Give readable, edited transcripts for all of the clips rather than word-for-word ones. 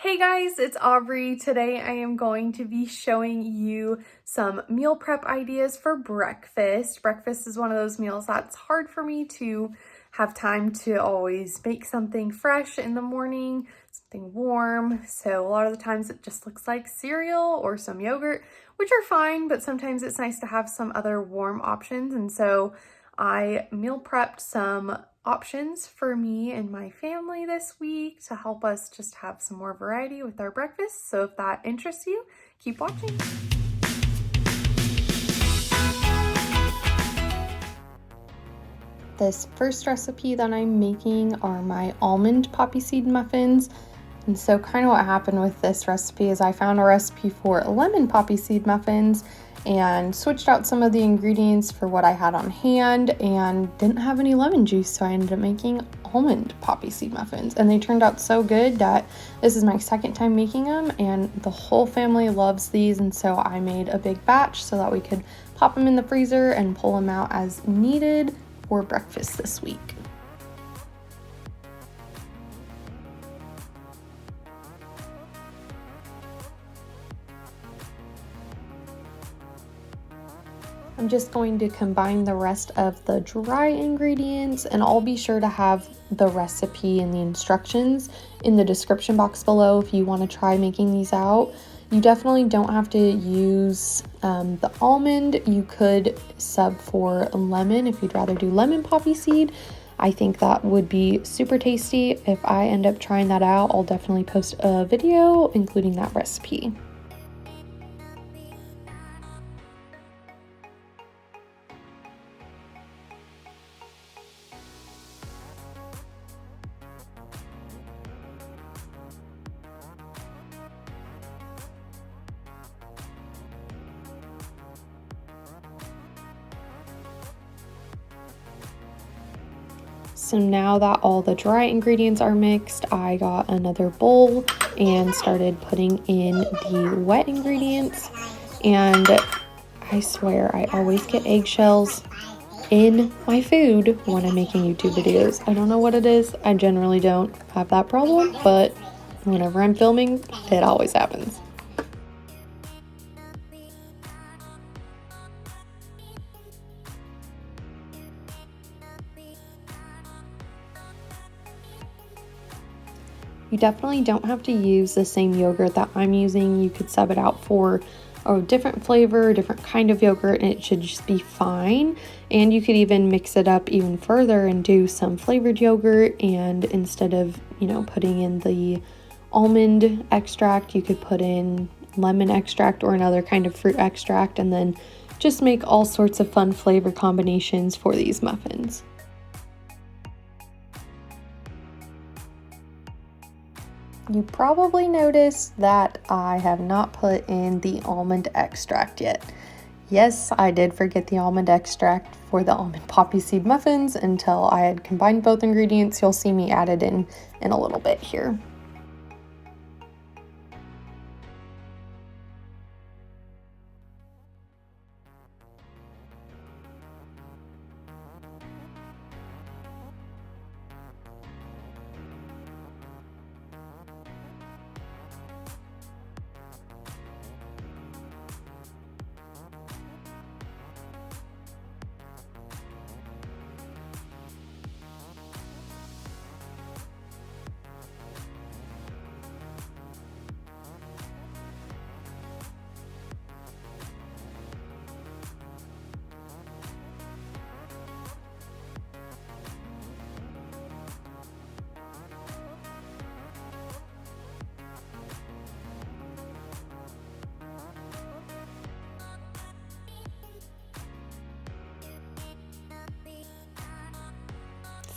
Hey guys, it's Aubrey. Today I am going to be showing you some meal prep ideas for breakfast. Breakfast is one of those meals that's hard for me to have time to always make something fresh in the morning, something warm. So a lot of the times it just looks like cereal or some yogurt, which are fine, but sometimes it's nice to have some other warm options. And so I meal prepped some options for me and my family this week to help us just have some more variety with our breakfast. So if that interests you, keep watching. This first recipe that I'm making are my almond poppy seed muffins. And so kind of what happened with this recipe is I found a recipe for lemon poppy seed muffins and switched out some of the ingredients for what I had on hand and didn't have any lemon juice, so I ended up making almond poppy seed muffins, and they turned out so good that this is my second time making them, and the whole family loves these. And so I made a big batch so that we could pop them in the freezer and pull them out as needed for breakfast this week. I'm just going to combine the rest of the dry ingredients, and I'll be sure to have the recipe and the instructions in the description box below if you want to try making these out. You definitely don't have to use the almond. You could sub for lemon if you'd rather do lemon poppy seed. I think that would be super tasty. If I end up trying that out, I'll definitely post a video including that recipe. So now that all the dry ingredients are mixed, I got another bowl and started putting in the wet ingredients. And I swear I always get eggshells in my food when I'm making YouTube videos. I don't know what it is. I generally don't have that problem, but whenever I'm filming, it always happens. You definitely don't have to use the same yogurt that I'm using. You could sub it out for a different flavor, different kind of yogurt, and it should just be fine. And you could even mix it up even further and do some flavored yogurt, and instead of, putting in the almond extract, you could put in lemon extract or another kind of fruit extract, and then just make all sorts of fun flavor combinations for these muffins. You probably noticed that I have not put in the almond extract yet. Yes, I did forget the almond extract for the almond poppy seed muffins until I had combined both ingredients. You'll see me add it in a little bit here.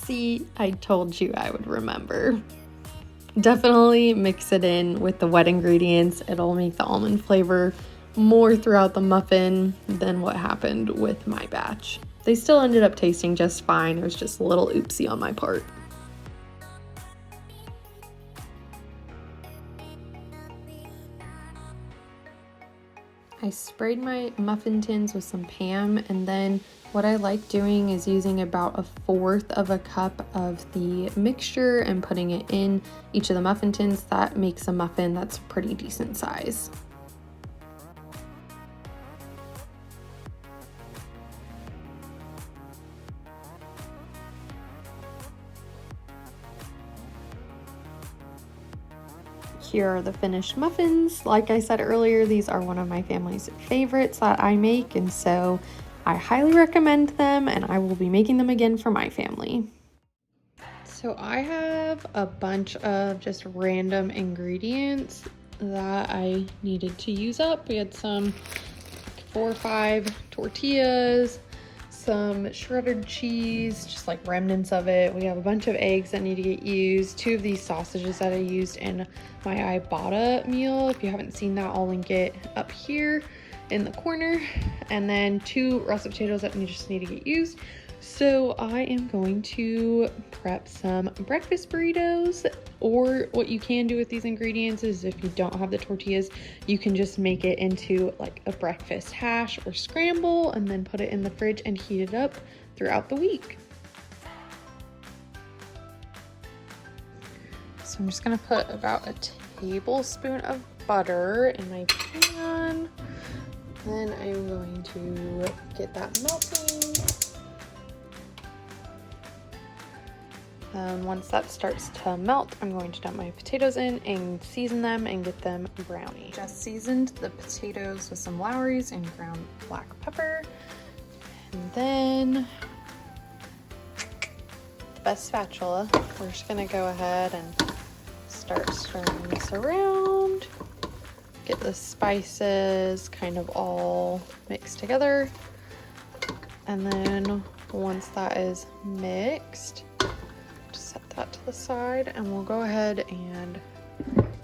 See, I told you I would remember. Definitely mix it in with the wet ingredients. It'll make the almond flavor more throughout the muffin than what happened with my batch. They still ended up tasting just fine. It was just a little oopsie on my part. I sprayed my muffin tins with some Pam and then What I like doing is using about 1/4 of a cup of the mixture and putting it in each of the muffin tins. That makes a muffin that's a pretty decent size. Here are the finished muffins. Like I said earlier, these are one of my family's favorites that I make, and so I highly recommend them, and I will be making them again for my family. So I have a bunch of just random ingredients that I needed to use up. We had some 4 or 5 tortillas, some shredded cheese, just like remnants of it. We have a bunch of eggs that need to get used, 2 of these sausages that I used in my ibotta meal. If you haven't seen that, I'll link it up here in the corner. And then 2 russet potatoes that just need to get used. So I am going to prep some breakfast burritos, or what you can do with these ingredients is if you don't have the tortillas, you can just make it into like a breakfast hash or scramble and then put it in the fridge and heat it up throughout the week. So I'm just gonna put about a tablespoon of butter in my pan. Then I'm going to get that melting. Once that starts to melt, I'm going to dump my potatoes in and season them and get them brownie. Just seasoned the potatoes with some Lowry's and ground black pepper. And then the best spatula, we're just gonna go ahead and start stirring this around. Get the spices kind of all mixed together. And then once that is mixed, set that to the side, and we'll go ahead and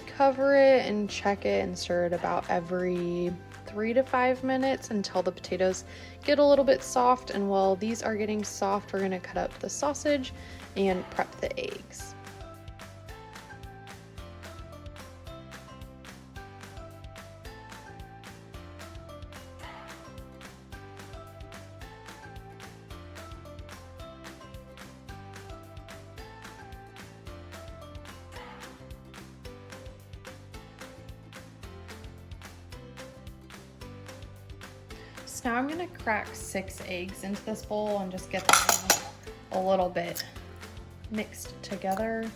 cover it and check it and stir it about every 3 to 5 minutes until the potatoes get a little bit soft. And while these are getting soft, we're going to cut up the sausage and prep the eggs. So now I'm gonna crack 6 eggs into this bowl and just get them a little bit mixed together,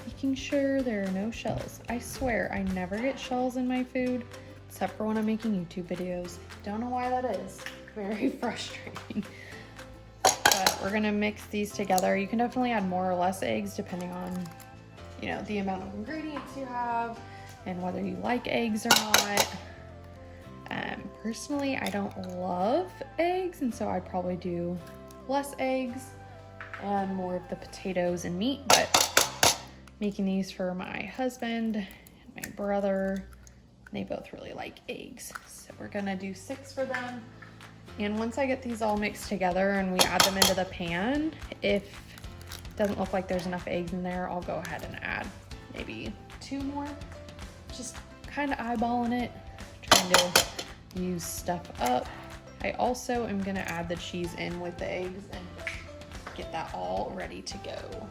making sure there are no shells. I swear I never get shells in my food except for when I'm making YouTube videos. Don't know why that is. Very frustrating. But we're gonna mix these together. You can definitely add more or less eggs depending on, you know, the amount of ingredients you have and whether you like eggs or not. Personally, I don't love eggs, and so I'd probably do less eggs and more of the potatoes and meat, but making these for my husband and my brother, they both really like eggs. So we're gonna do 6 for them. And once I get these all mixed together and we add them into the pan, if it doesn't look like there's enough eggs in there, I'll go ahead and add maybe 2 more. Just kind of eyeballing it, trying to use stuff up. I also am gonna add the cheese in with the eggs and get that all ready to go.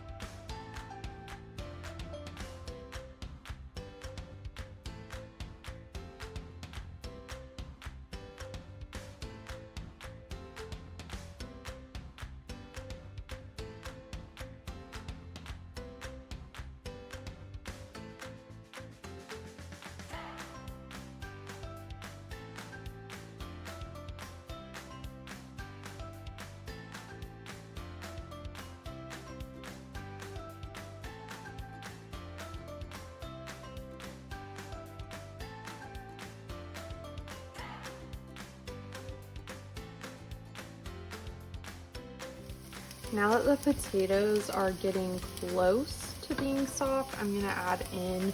Now that the potatoes are getting close to being soft, I'm gonna add in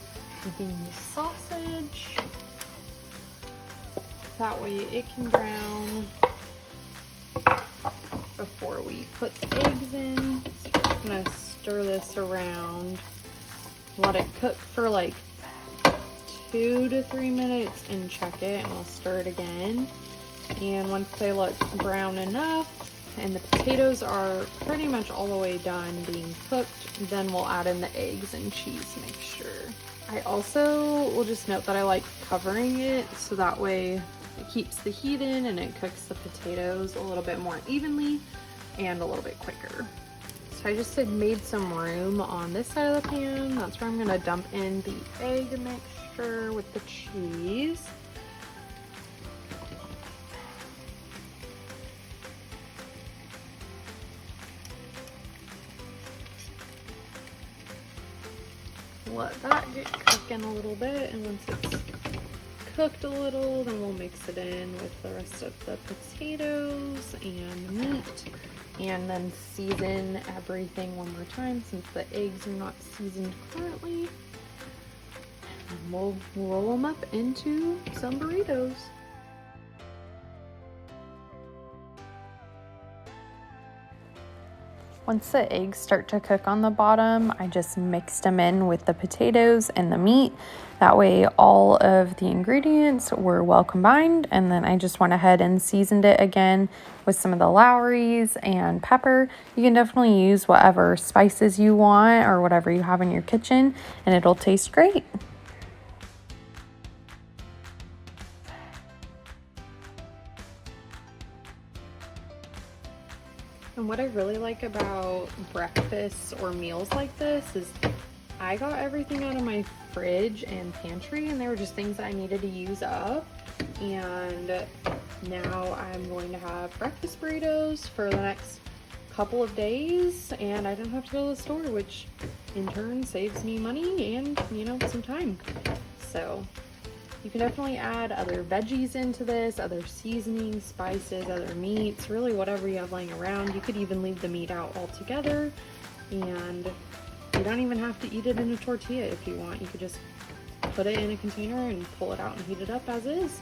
the sausage. That way it can brown before we put the eggs in. So I'm just gonna stir this around, let it cook for like 2 to 3 minutes and check it, and I'll stir it again. And once they look brown enough and the potatoes are pretty much all the way done being cooked, then we'll add in the eggs and cheese mixture. I also will just note that I like covering it so that way it keeps the heat in and it cooks the potatoes a little bit more evenly and a little bit quicker. So I just had made some room on this side of the pan. That's where I'm gonna dump in the egg mixture with the cheese. Let that get cooking a little bit, and once it's cooked a little, then we'll mix it in with the rest of the potatoes and the meat, and then season everything one more time since the eggs are not seasoned currently. And we'll roll them up into some burritos. Once the eggs start to cook on the bottom, I just mixed them in with the potatoes and the meat. That way all of the ingredients were well combined, and then I just went ahead and seasoned it again with some of the Lowry's and pepper. You can definitely use whatever spices you want or whatever you have in your kitchen, and it'll taste great. And what I really like about breakfasts or meals like this is I got everything out of my fridge and pantry, and they were just things that I needed to use up. And now I'm going to have breakfast burritos for the next couple of days, and I don't have to go to the store, which in turn saves me money and, you know, some time. So you can definitely add other veggies into this, other seasonings, spices, other meats, really whatever you have laying around. You could even leave the meat out altogether, and you don't even have to eat it in a tortilla if you want. You could just put it in a container and pull it out and heat it up as is.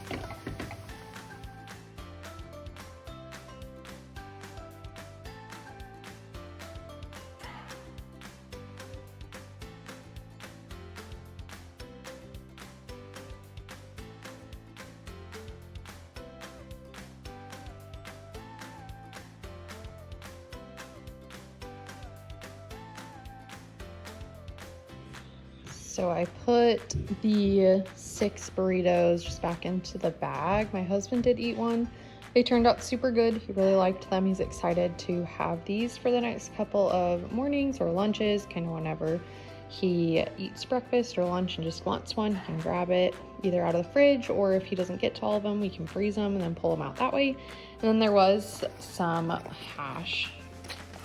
So I put the 6 burritos just back into the bag. My husband did eat one. They turned out super good. He really liked them. He's excited to have these for the next couple of mornings or lunches, kind of whenever he eats breakfast or lunch and just wants one. He can grab it either out of the fridge, or if he doesn't get to all of them, we can freeze them and then pull them out that way. And then there was some hash,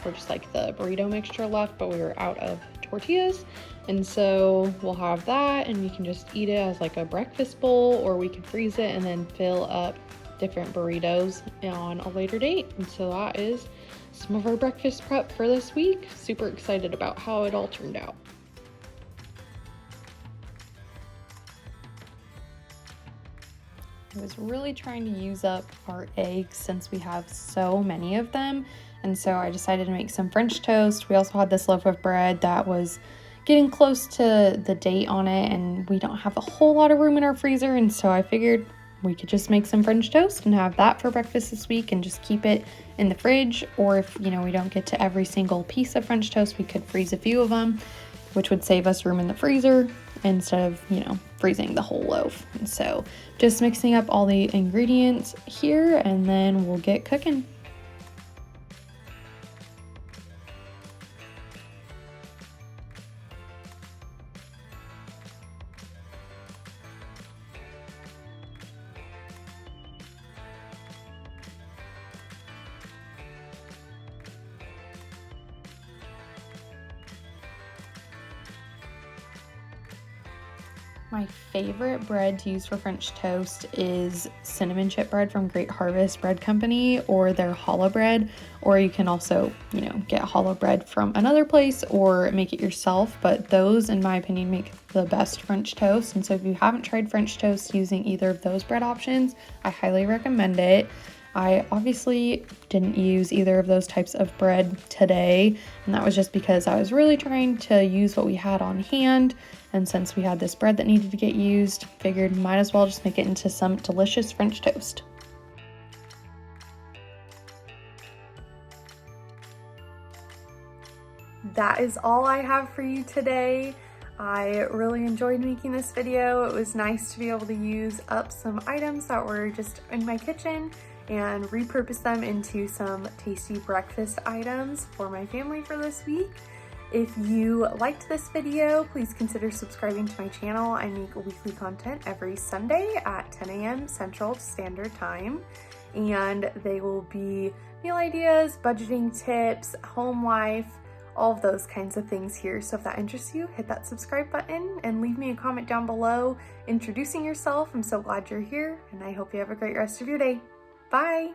or just like the burrito mixture left, but we were out of tortillas. And so we'll have that, and you can just eat it as like a breakfast bowl, or we can freeze it and then fill up different burritos on a later date. And so that is some of our breakfast prep for this week. Super excited about how it all turned out. I was really trying to use up our eggs since we have so many of them. And so I decided to make some French toast. We also had this loaf of bread that was getting close to the date on it, and we don't have a whole lot of room in our freezer. And so I figured we could just make some French toast and have that for breakfast this week and just keep it in the fridge. Or if, you know, we don't get to every single piece of French toast, we could freeze a few of them, which would save us room in the freezer instead of, you know, freezing the whole loaf. And so just mixing up all the ingredients here, and then we'll get cooking. My favorite bread to use for French toast is cinnamon chip bread from Great Harvest Bread Company, or their challah bread, or you can also, you know, get challah bread from another place or make it yourself. But those, in my opinion, make the best French toast. And so if you haven't tried French toast using either of those bread options, I highly recommend it. I obviously didn't use either of those types of bread today, and that was just because I was really trying to use what we had on hand. And since we had this bread that needed to get used, figured might as well just make it into some delicious French toast. that is all I have for you today. I really enjoyed making this video. It was nice to be able to use up some items that were just in my kitchen and repurpose them into some tasty breakfast items for my family for this week. If you liked this video, please consider subscribing to my channel. I make weekly content every Sunday at 10 a.m. Central Standard Time, and they will be meal ideas, budgeting tips, home life, all of those kinds of things here. So if that interests you, hit that subscribe button and leave me a comment down below introducing yourself. I'm so glad you're here, and I hope you have a great rest of your day. Bye!